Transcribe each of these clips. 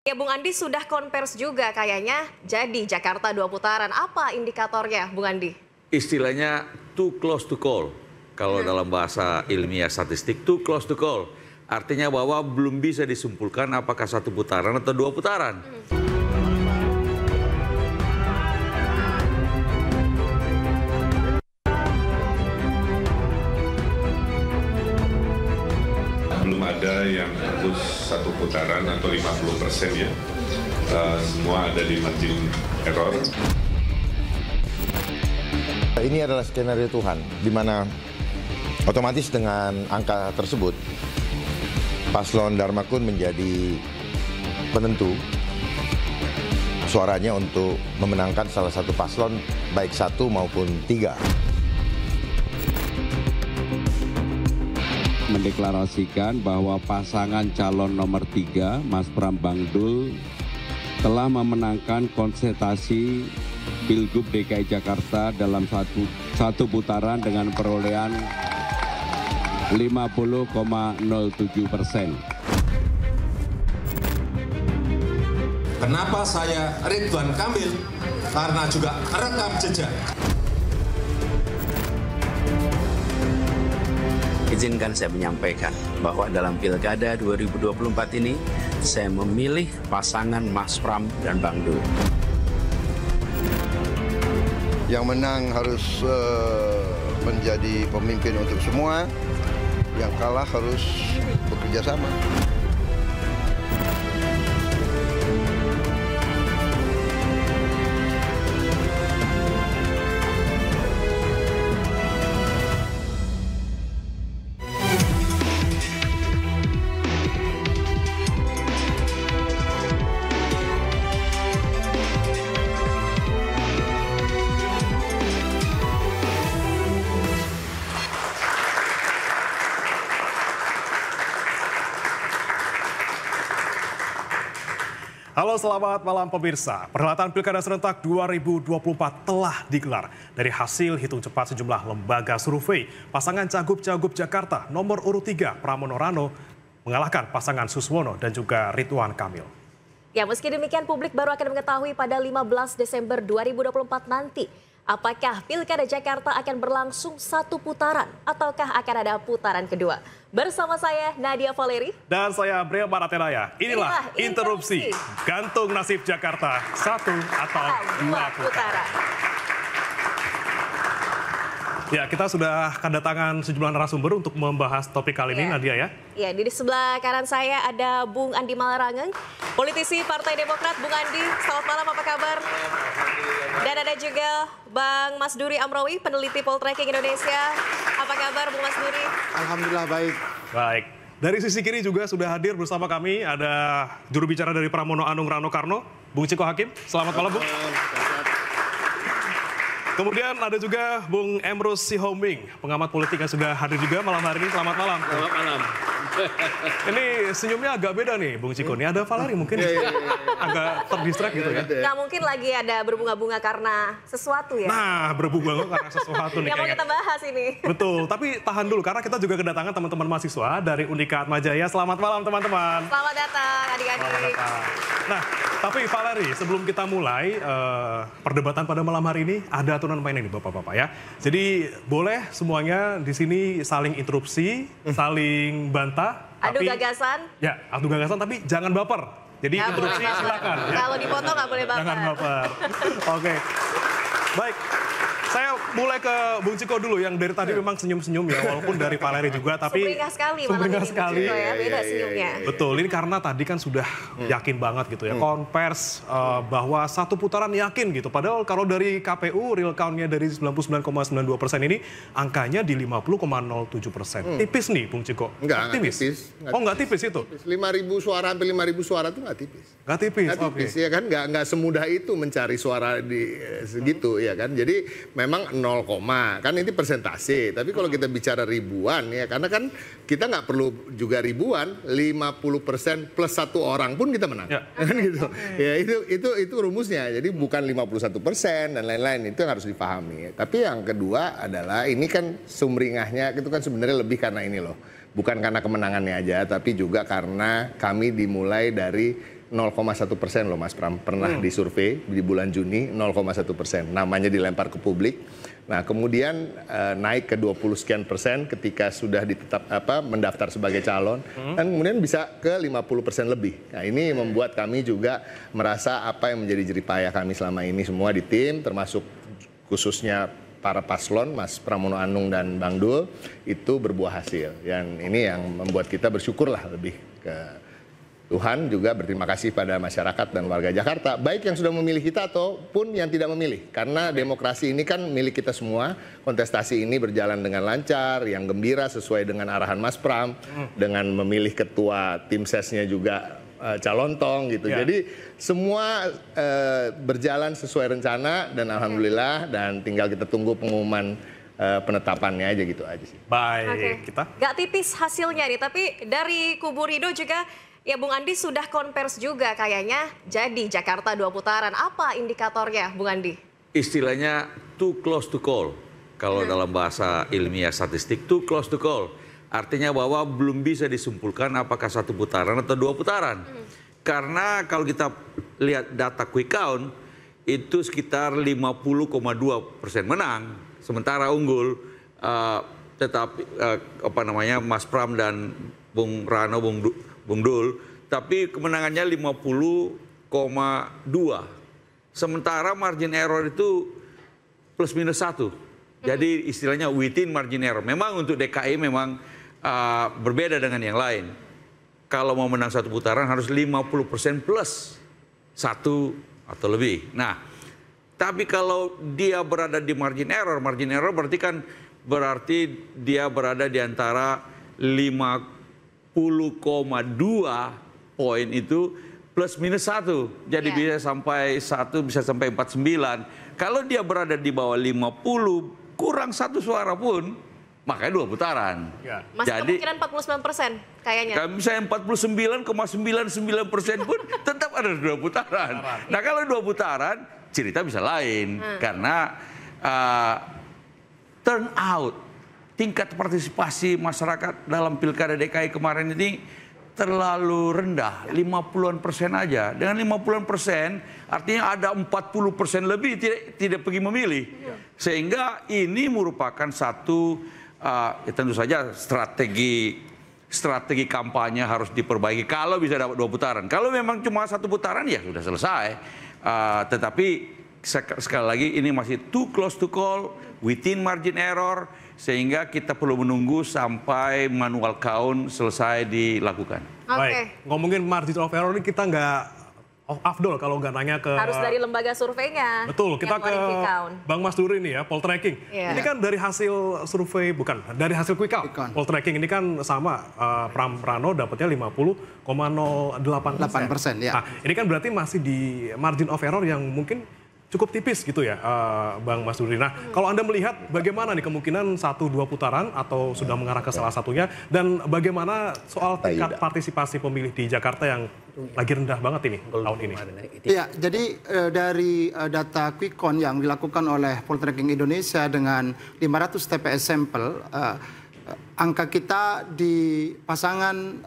Ya, Bung Andi sudah konvers juga kayaknya jadi Jakarta 2 putaran. Apa indikatornya, Bung Andi? Istilahnya too close to call. Kalau dalam bahasa ilmiah statistik, too close to call. Artinya bahwa belum bisa disimpulkan apakah 1 putaran atau 2 putaran. Belum ada yang harus 1 putaran atau 50% ya. Semua ada di margin error. Ini adalah skenario Tuhan, di mana otomatis dengan angka tersebut, Paslon Dharma Kun menjadi penentu suaranya untuk memenangkan salah satu paslon, baik 1 maupun 3. Mendeklarasikan bahwa pasangan calon nomor 3, Mas Pram Bangdul, telah memenangkan konsentrasi Pilgub DKI Jakarta dalam satu putaran dengan perolehan 50,07%. Kenapa saya Ridwan Kamil? Karena juga rekam jejak. Izinkan saya menyampaikan bahwa dalam Pilkada 2024 ini saya memilih pasangan Mas Pram dan Bang Dul. Yang menang harus menjadi pemimpin untuk semua, yang kalah harus bekerja sama. Halo, selamat malam pemirsa. Perhelatan Pilkada Serentak 2024 telah digelar. Dari hasil hitung cepat sejumlah lembaga survei, pasangan Cagup-Cagup Jakarta nomor urut 3 Pramono Rano mengalahkan pasangan Suswono dan juga Ridwan Kamil. Ya, meski demikian publik baru akan mengetahui pada 15 Desember 2024 nanti, apakah Pilkada Jakarta akan berlangsung 1 putaran ataukah akan ada putaran kedua. Bersama saya Nadia Valeri. Dan saya Brea Baratenaya. Inilah interupsi gantung nasib Jakarta 1 atau 2 putaran. Ya, kita sudah kedatangan sejumlah narasumber untuk membahas topik kali ini, Nadia ya. Ya, di sebelah kanan saya ada Bung Andi Malarangeng, politisi Partai Demokrat. Bung Andi, selamat malam, apa kabar? Dan ada juga Bang Mas Duri Amrawi, peneliti Poltreking Indonesia. Apa kabar, Bung Mas Duri? Alhamdulillah baik. Baik. Dari sisi kiri juga sudah hadir bersama kami ada juru bicara dari Pramono Anung Rano Karno, Bung Ciko Hakim. Selamat malam, Bung. Kemudian ada juga Bung Emrus Sihombing, pengamat politik yang sudah hadir juga malam hari ini. Selamat malam. Selamat malam. Ini senyumnya agak beda nih, Bung Ciko. Ini ada Valeri mungkin agak terdistract gitu ya. Nggak mungkin lagi ada berbunga-bunga karena sesuatu ya. Nah, berbunga karena sesuatu nih yang mau kayaknya. kita bahas ini. Betul, tapi tahan dulu karena kita juga kedatangan teman-teman mahasiswa dari Unikat Majaya. Selamat malam teman-teman. Selamat datang adik-adik. Nah, tapi Valeri, sebelum kita mulai perdebatan pada malam hari ini, ada aturan main ini Bapak-Bapak ya. Jadi boleh semuanya di sini saling interupsi, saling bantah. Adu gagasan. Ya, adu gagasan tapi jangan baper. Jadi Nggak interupsi boleh baper. silakan. Ya. Kalau dipotong nggak boleh baper. Jangan baper. Oke. Baik. Saya mulai ke Bung Ciko dulu yang dari tadi memang senyum-senyum ya, walaupun dari Valeri juga, tapi Sumringah sekali malam sumringah ini, sekali. Bung Ciko ya, beda senyumnya. Betul, ini karena tadi kan sudah yakin banget gitu ya, konvers bahwa 1 putaran yakin gitu. Padahal kalau dari KPU real count-nya dari 99,92% ini angkanya di 50,07%. Tipis nih Bung Ciko. Enggak Optimis? tipis. Oh nggak tipis itu? 5.000 suara hampir 5.000 suara itu nggak tipis. Nggak tipis, Nggak tipis ya kan, nggak semudah itu mencari suara di segitu ya kan. Jadi memang 0, kan ini persentase. Tapi kalau kita bicara ribuan ya, karena kan kita nggak perlu juga ribuan, 50% plus 1 orang pun kita menang. Ya. Kan gitu. Ya itu rumusnya. Jadi bukan 51% dan lain-lain, itu yang harus dipahami. Tapi yang kedua adalah ini kan sumringahnya itu kan sebenarnya lebih karena ini loh. Bukan karena kemenangannya aja, tapi juga karena kami dimulai dari 0,1% loh Mas Pram, pernah disurvei di bulan Juni 0,1%, namanya dilempar ke publik. Nah kemudian naik ke 20 sekian persen ketika sudah mendaftar sebagai calon, dan kemudian bisa ke 50% lebih. Nah ini membuat kami juga merasa apa yang menjadi jeripayah kami selama ini semua di tim, termasuk khususnya para paslon, Mas Pramono Anung dan Bang Dul, itu berbuah hasil. Dan ini yang membuat kita bersyukurlah lebih ke Tuhan, juga berterima kasih pada masyarakat dan warga Jakarta, baik yang sudah memilih kita ataupun yang tidak memilih. Karena demokrasi ini kan milik kita semua, kontestasi ini berjalan dengan lancar, yang gembira sesuai dengan arahan Mas Pram, dengan memilih ketua tim sesnya juga calontong gitu. Jadi semua berjalan sesuai rencana dan alhamdulillah, dan tinggal kita tunggu pengumuman penetapannya aja gitu aja sih. Baik, kita. Gak tipis hasilnya nih, tapi dari kubu Ridho juga ya Bung Andi sudah konversi juga kayaknya jadi Jakarta 2 putaran. Apa indikatornya Bung Andi? Istilahnya too close to call. Kalau dalam bahasa ilmiah statistik, too close to call. Artinya bahwa belum bisa disimpulkan apakah 1 putaran atau 2 putaran. Karena kalau kita lihat data quick count, itu sekitar 50,2% menang. Sementara unggul, tetapi Mas Pram dan Bung Rano, Bung Dul, tapi kemenangannya 50,2. Sementara margin error itu plus minus 1. Jadi istilahnya within margin error. Memang untuk DKI memang berbeda dengan yang lain. Kalau mau menang 1 putaran harus 50% plus 1 atau lebih. Nah, tapi kalau dia berada di margin error berarti dia berada di antara 50,2 poin itu plus minus 1. Jadi bisa sampai 1, bisa sampai 49. Kalau dia berada di bawah 50, kurang 1 suara pun, makanya 2 putaran. Masih jadi, kemungkinan 49% kayaknya. Misalnya 49,99% pun tetap ada 2 putaran. Nah kalau 2 putaran, cerita bisa lain. Karena turnout, tingkat partisipasi masyarakat dalam Pilkada DKI kemarin ini terlalu rendah, 50-an% aja. Dengan 50-an%, artinya ada 40% lebih tidak pergi memilih. Sehingga ini merupakan satu, tentu saja strategi kampanye harus diperbaiki kalau bisa dapat 2 putaran. Kalau memang cuma 1 putaran ya sudah selesai. Tetapi sekali lagi ini masih too close to call, within margin error, sehingga kita perlu menunggu sampai manual count selesai dilakukan. Baik, ngomongin margin of error ini kita nggak afdol kalau nggak nanya ke... Harus dari lembaga surveinya. Betul, kita ke Bang Mas Duri nih ya, poltreking. Ini kan dari hasil survei, dari hasil quick count. Poltreking ini kan sama, Pram Rano dapatnya 50,08%. Ya. Nah, ini kan berarti masih di margin of error yang mungkin cukup tipis gitu ya, Bang Mas Duri. Nah, kalau Anda melihat bagaimana nih kemungkinan 1-2 putaran atau sudah mengarah ke salah satunya, dan bagaimana soal tingkat partisipasi pemilih di Jakarta yang lagi rendah banget ini tahun ini? Iya, jadi dari data quick count yang dilakukan oleh Poltreking Indonesia dengan 500 TPS sampel, angka kita di pasangan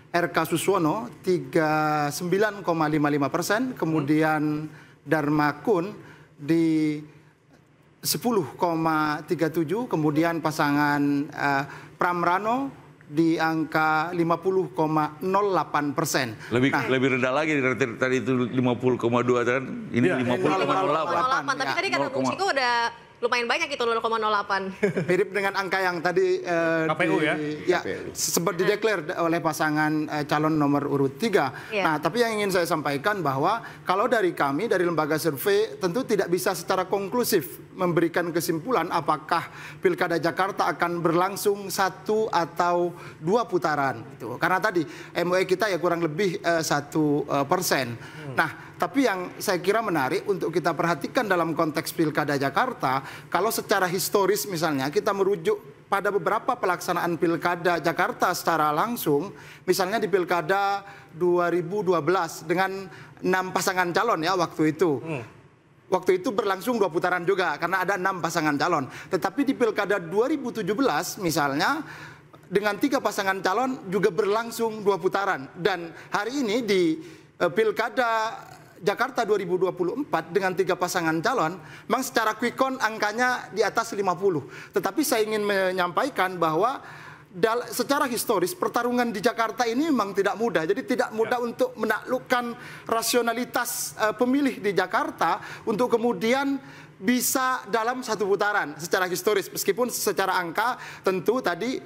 RK Suswono 39,55%, kemudian Dharma Kun di 10,37, kemudian pasangan Pram Rano di angka 50,08%. Lebih rendah lagi dari tadi itu 50,2 kan, ini 50,08. Tapi tadi kata Bung Ciko udah lumayan banyak itu 0,08. Mirip dengan angka yang tadi KPU sempat dideklar oleh pasangan calon nomor urut 3. Nah, tapi yang ingin saya sampaikan bahwa kalau dari kami, dari lembaga survei, tentu tidak bisa secara konklusif memberikan kesimpulan apakah Pilkada Jakarta akan berlangsung 1 atau 2 putaran. Karena tadi MOE kita ya kurang lebih 1%. Nah, tapi yang saya kira menarik untuk kita perhatikan dalam konteks Pilkada Jakarta, kalau secara historis misalnya kita merujuk pada beberapa pelaksanaan Pilkada Jakarta secara langsung, misalnya di Pilkada 2012 dengan 6 pasangan calon ya waktu itu. Waktu itu berlangsung 2 putaran juga karena ada 6 pasangan calon. Tetapi di Pilkada 2017 misalnya dengan 3 pasangan calon juga berlangsung 2 putaran. Dan hari ini di Pilkada Jakarta 2024 dengan 3 pasangan calon, memang secara quick count angkanya di atas 50. Tetapi saya ingin menyampaikan bahwa secara historis pertarungan di Jakarta ini memang tidak mudah. Jadi tidak mudah untuk menaklukkan rasionalitas pemilih di Jakarta untuk kemudian bisa dalam satu putaran secara historis, meskipun secara angka tentu tadi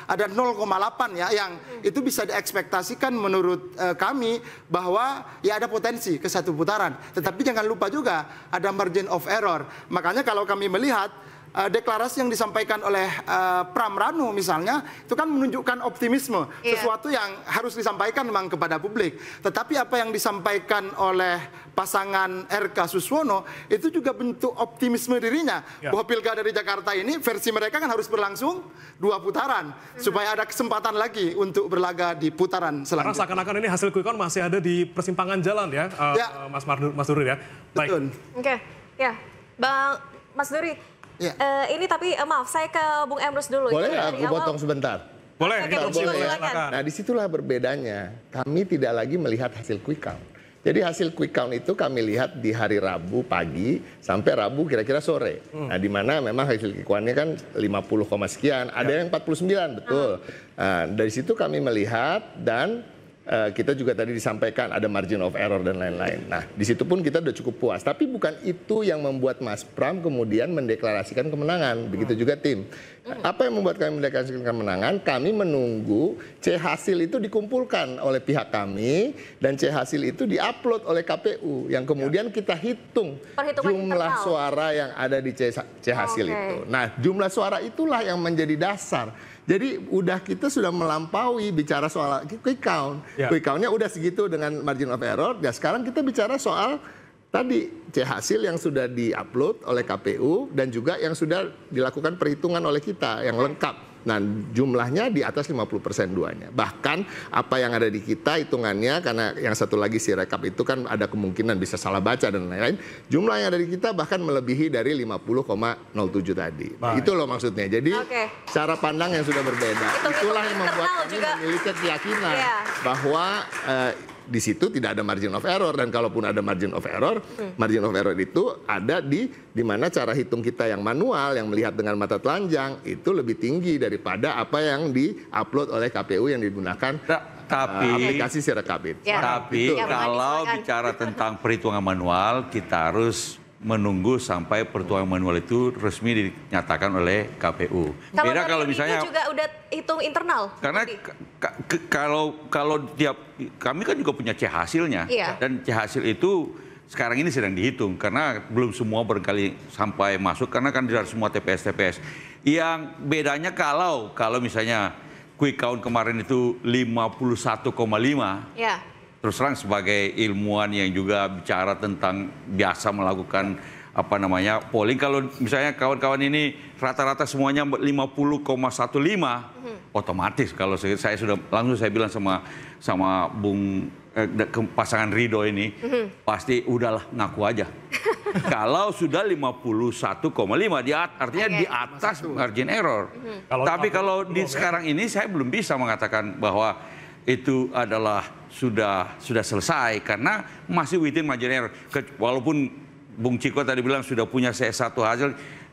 ada 0,8 ya, yang itu bisa diekspektasikan menurut kami bahwa ya ada potensi ke satu putaran. Tetapi jangan lupa juga ada margin of error. Makanya kalau kami melihat deklarasi yang disampaikan oleh Pram Ranu misalnya, itu kan menunjukkan optimisme, sesuatu yang harus disampaikan memang kepada publik. Tetapi apa yang disampaikan oleh pasangan RK Suswono itu juga bentuk optimisme dirinya, bahwa pilkada di Jakarta ini versi mereka kan harus berlangsung 2 putaran, supaya ada kesempatan lagi untuk berlaga di putaran selanjutnya. Karena seakan-akan ini hasil quick count masih ada di persimpangan jalan ya, Mas Duri ya. Baik. Betul. Oke, ya, Bang Mas Duri. Ya. Ini tapi maaf, saya ke Bung Emrus dulu. Boleh ya, aku potong sebentar? Boleh, silakan. Nah, disitulah berbedanya. Kami tidak lagi melihat hasil quick count. Jadi hasil quick count itu kami lihat di hari Rabu pagi sampai Rabu kira-kira sore. Nah, di mana memang hasil quick count-nya kan 50, sekian, ada yang 49, betul. Nah, dari situ kami melihat dan kita juga tadi disampaikan ada margin of error dan lain-lain. Nah, di situ pun kita udah cukup puas. Tapi bukan itu yang membuat Mas Pram kemudian mendeklarasikan kemenangan. Begitu juga tim. Apa yang membuat kami mendeklarasikan kemenangan? Kami menunggu C hasil itu dikumpulkan oleh pihak kami dan C hasil itu diupload oleh KPU yang kemudian kita hitung jumlah suara yang ada di C hasil itu. Nah, jumlah suara itulah yang menjadi dasar. Jadi kita sudah melampaui bicara soal quick count. Quick count-nya udah segitu dengan margin of error. Ya sekarang kita bicara soal tadi C hasil yang sudah diupload oleh KPU dan juga yang sudah dilakukan perhitungan oleh kita yang lengkap. Nah, jumlahnya di atas 50% duanya. Bahkan apa yang ada di kita hitungannya, karena yang satu lagi si rekap itu kan ada kemungkinan bisa salah baca dan lain-lain. Jumlah yang ada di kita bahkan melebihi dari 50,07 tadi. Itu loh maksudnya. Jadi cara pandang yang sudah berbeda. Itulah yang membuat kami memiliki keyakinan bahwa di situ tidak ada margin of error, dan kalaupun ada margin of error itu ada di mana cara hitung kita yang manual, yang melihat dengan mata telanjang itu lebih tinggi daripada apa yang di-upload oleh KPU yang digunakan aplikasi Sirekap itu. Tapi kalau bicara tentang perhitungan manual, kita harus menunggu sampai perhitungan manual itu resmi dinyatakan oleh KPU. Beda kalau misalnya juga udah hitung internal. Karena kalau tiap kami kan juga punya C hasilnya, dan C hasil itu sekarang ini sedang dihitung karena belum semua barangkali sampai masuk karena kan tidak semua TPS. Yang bedanya kalau misalnya quick count kemarin itu 51,5. Terus terang sebagai ilmuwan yang juga bicara tentang biasa melakukan polling, kalau misalnya kawan-kawan ini rata-rata semuanya 50,15, otomatis kalau saya sudah langsung saya bilang sama Bung pasangan Ridho ini, pasti udahlah ngaku aja. Kalau sudah 51,5 artinya di atas margin error. Tapi kalau di sekarang ini saya belum bisa mengatakan bahwa itu adalah sudah selesai karena masih within margin error. Walaupun Bung Ciko tadi bilang sudah punya C1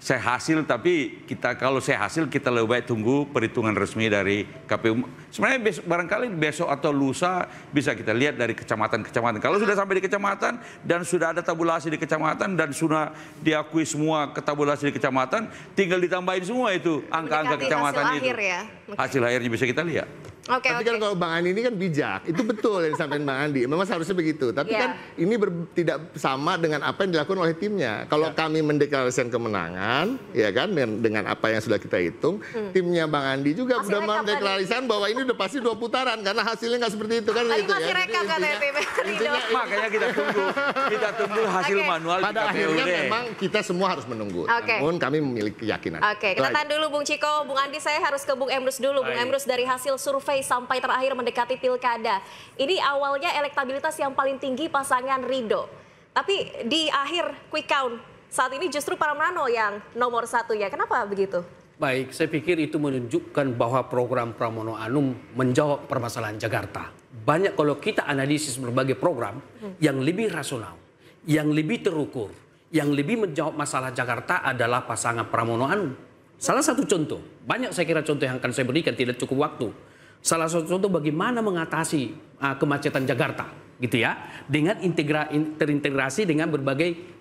hasil, tapi kalau C hasil kita lebih baik tunggu perhitungan resmi dari KPU. Sebenarnya barangkali besok atau lusa bisa kita lihat dari kecamatan-kecamatan. Kalau sudah sampai di kecamatan dan sudah ada tabulasi di kecamatan dan sudah diakui semua tabulasi di kecamatan, tinggal ditambahin semua itu angka-angka kecamatan itu. Hasil akhirnya bisa kita lihat. Tapi kan kalau Bang Andi ini kan bijak, itu betul yang disampaikan Bang Andi. Memang seharusnya begitu. Tapi kan ini tidak sama dengan apa yang dilakukan oleh timnya. Kalau kami mendeklarasikan kemenangan, ya kan, dengan apa yang sudah kita hitung, timnya Bang Andi juga sudah mendeklarasikan bahwa ini udah pasti 2 putaran karena hasilnya nggak seperti itu kan. Tadi masih rekap katanya tim. Makanya kita tunggu hasil manual. Pada akhirnya memang kita semua harus menunggu. Namun kami memiliki keyakinan. Kita tahan dulu Bung Ciko, Bung Andi, saya harus ke Bung Emrus dulu. Bung Emrus, dari hasil survei sampai terakhir mendekati pilkada. Ini awalnya elektabilitas yang paling tinggi pasangan Ridho. Tapi di akhir quick count saat ini justru Pram Ranu yang nomor 1 ya. Kenapa begitu? Baik, saya pikir itu menunjukkan bahwa program Pramono Anung menjawab permasalahan Jakarta. banyak kalau kita analisis berbagai program yang lebih rasional, yang lebih terukur, yang lebih menjawab masalah Jakarta adalah pasangan Pramono Anung. Salah satu contoh, banyak saya kira contoh yang akan saya berikan, tidak cukup waktu. Salah satu contoh bagaimana mengatasi kemacetan Jakarta, gitu ya, dengan terintegrasi dengan berbagai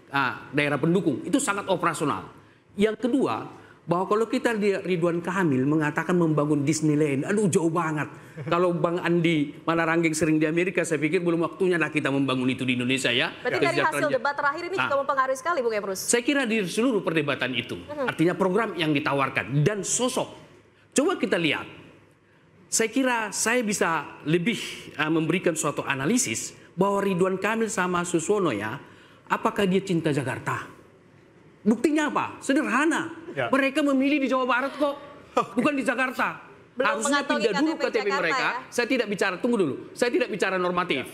daerah pendukung, itu sangat operasional. Yang kedua, bahwa kalau kita lihat Ridwan Kamil mengatakan membangun Disneyland, aduh jauh banget. Kalau Bang Andi Malaranggeng sering di Amerika, saya pikir belum waktunya lah kita membangun itu di Indonesia ya. Berarti dari hasil debat terakhir ini juga mempengaruhi sekali Bung Emrus? Saya kira di seluruh perdebatan itu, artinya program yang ditawarkan dan sosok. Coba kita lihat, saya kira saya bisa lebih memberikan suatu analisis bahwa Ridwan Kamil sama Suswono ya, apakah dia cinta Jakarta? Buktinya apa? Sederhana. Ya. Mereka memilih di Jawa Barat kok, bukan di Jakarta. Harusnya pindah dulu KTP mereka. Ya? Saya tidak bicara, tunggu dulu. Saya tidak bicara normatif.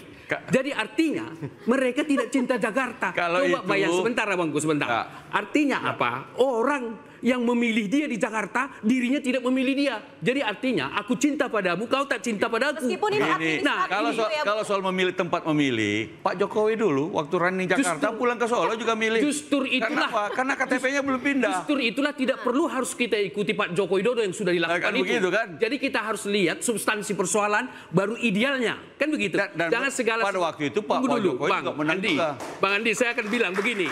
Jadi artinya mereka tidak cinta Jakarta. Coba bayang sebentar Abangku, sebentar. Artinya apa? Orang yang memilih dia di Jakarta, dirinya tidak memilih dia. Jadi artinya aku cinta padamu, kau tak cinta padaku. Meskipun ini kalau soal memilih tempat memilih, Pak Jokowi dulu waktu running Jakarta pulang ke Solo juga milih. Justru itulah. Karena KTP-nya belum pindah. Justru itulah tidak perlu harus kita ikuti Pak Joko Widodo yang sudah dilakukan itu. Begitu, kan? Jadi kita harus lihat substansi persoalan baru idealnya, kan begitu. Dan jangan segala. Pada waktu itu Pak Jokowi juga menang juga. Bang Andi, saya akan bilang begini.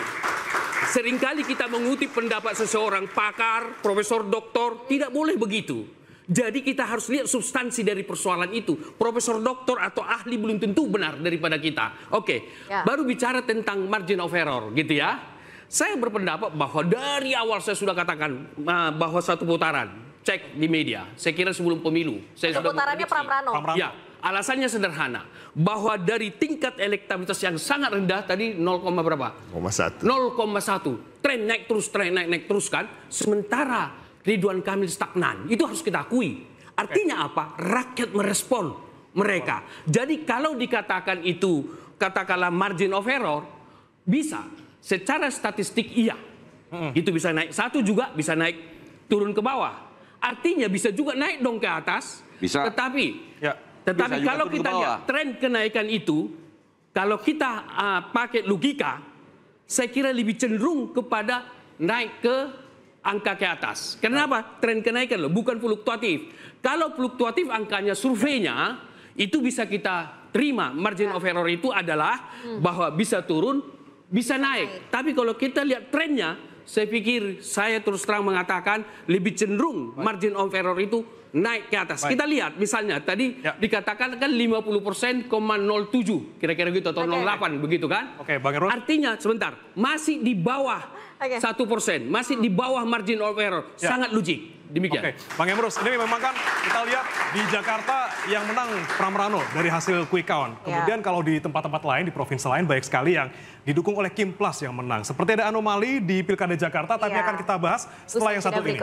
Seringkali kita mengutip pendapat seseorang, pakar, profesor, doktor, tidak boleh begitu. Jadi kita harus lihat substansi dari persoalan itu. Profesor, doktor, atau ahli belum tentu benar daripada kita. Oke, baru bicara tentang margin of error gitu ya. Saya berpendapat bahwa dari awal saya sudah katakan bahwa satu putaran, cek di media, saya kira sebelum pemilu. Putarannya Pramrano. Ya, alasannya sederhana. Bahwa dari tingkat elektabilitas yang sangat rendah tadi 0, berapa? 0,1. Tren naik terus kan. Sementara Ridwan Kamil stagnan. Itu harus kita akui. Artinya apa? Rakyat merespon mereka. Jadi kalau dikatakan itu katakanlah margin of error, bisa. Secara statistik iya. Itu bisa naik 1 juga, bisa naik turun ke bawah. Artinya bisa juga naik dong ke atas. Bisa. Tetapi kalau kita lihat tren kenaikan itu, kalau kita pakai logika, saya kira lebih cenderung kepada naik ke angka ke atas. Kenapa? Tren kenaikan loh, bukan fluktuatif. Kalau fluktuatif angkanya surveinya, itu bisa kita terima. Margin of error itu adalah bahwa bisa turun, bisa naik. Tapi kalau kita lihat trennya, saya pikir saya terus terang mengatakan lebih cenderung margin of error itu naik ke atas. Kita lihat misalnya tadi dikatakan kan 50%,07 kira-kira gitu atau 08 begitu kan? Bang Emrus. Artinya sebentar masih di bawah 1%, masih di bawah margin of error, sangat logik. Demikian. Bang Emrus, ini memang kan kita lihat di Jakarta yang menang Pramrano dari hasil quick count. Kemudian kalau di tempat-tempat lain, di provinsi lain banyak sekali yang didukung oleh Kim Plus yang menang. Seperti ada anomali di Pilkada Jakarta, tapi akan kita bahas setelah yang satu ini.